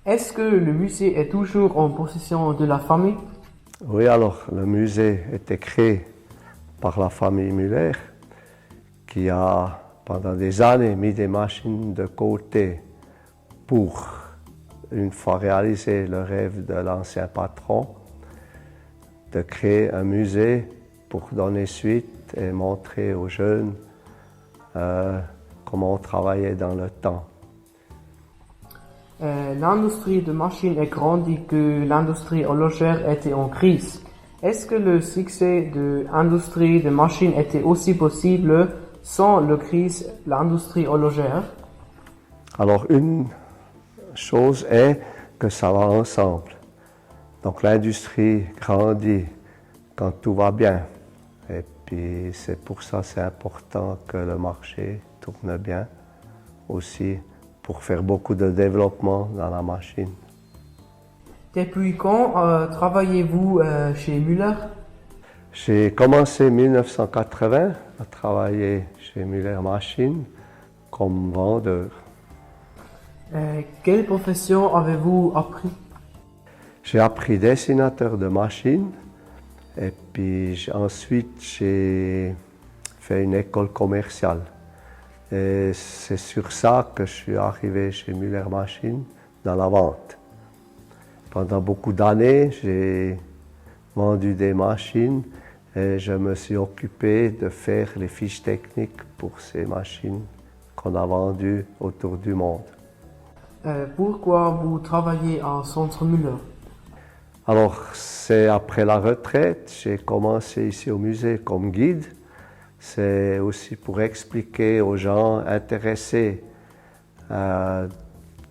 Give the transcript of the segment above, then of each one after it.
Est-ce que le musée est toujours en possession de la famille? Oui, alors le musée était créé par la famille Müller qui a pendant des années mis des machines de côté pour une fois réaliser le rêve de l'ancien patron de créer un musée pour donner suite et montrer aux jeunes comment on travaillait dans le temps. L'industrie de machines est grandie que l'industrie horlogère était en crise. Est-ce que le succès de l'industrie de machines était aussi possible sans la crise de l'industrie horlogère? Alors une chose est que ça va ensemble. Donc l'industrie grandit quand tout va bien. Et puis c'est pour ça c'est important que le marché tourne bien aussi pour faire beaucoup de développement dans la machine. Depuis quand travaillez-vous chez Müller? J'ai commencé en 1980 à travailler chez Müller Machine comme vendeur. Quelle profession avez-vous appris? J'ai appris dessinateur de machines et puis ensuite j'ai fait une école commerciale. Et c'est sur ça que je suis arrivé chez Müller Machine dans la vente. Pendant beaucoup d'années, j'ai vendu des machines et je me suis occupé de faire les fiches techniques pour ces machines qu'on a vendues autour du monde. Pourquoi vous travaillez à Centre Müller? Alors, c'est après la retraite, j'ai commencé ici au musée comme guide. C'est aussi pour expliquer aux gens intéressés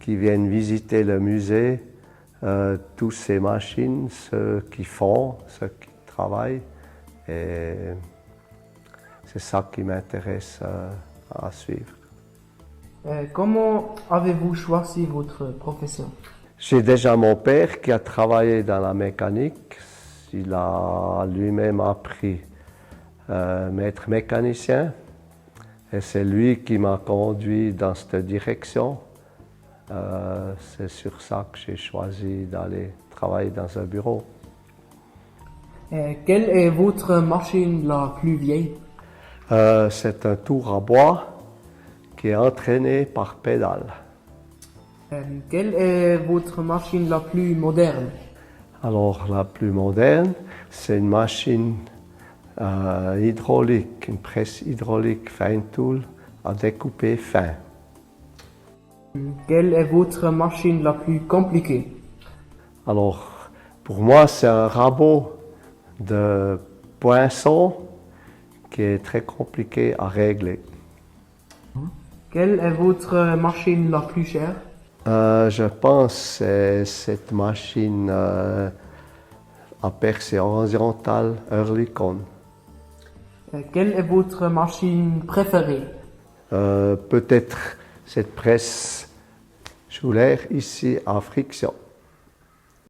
qui viennent visiter le musée toutes ces machines, ceux qui font, ceux qui travaillent. Et c'est ça qui m'intéresse à suivre. Comment avez-vous choisi votre profession? J'ai déjà mon père qui a travaillé dans la mécanique. Il a lui-même appris maître mécanicien et c'est lui qui m'a conduit dans cette direction. C'est sur ça que j'ai choisi d'aller travailler dans un bureau. Quelle est votre machine la plus vieille? C'est un tour à bois qui est entraîné par pédale. Quelle est votre machine la plus moderne? Alors la plus moderne, c'est une machine hydraulique, une presse hydraulique fine tool à découper fin. Quelle est votre machine la plus compliquée? Alors pour moi, c'est un rabot de poinçon qui est très compliqué à régler. Quelle est votre machine la plus chère? Je pense que c'est cette machine à percer horizontale Oerlikon. Quelle est votre machine préférée? Peut-être cette presse Schuler ici à friction.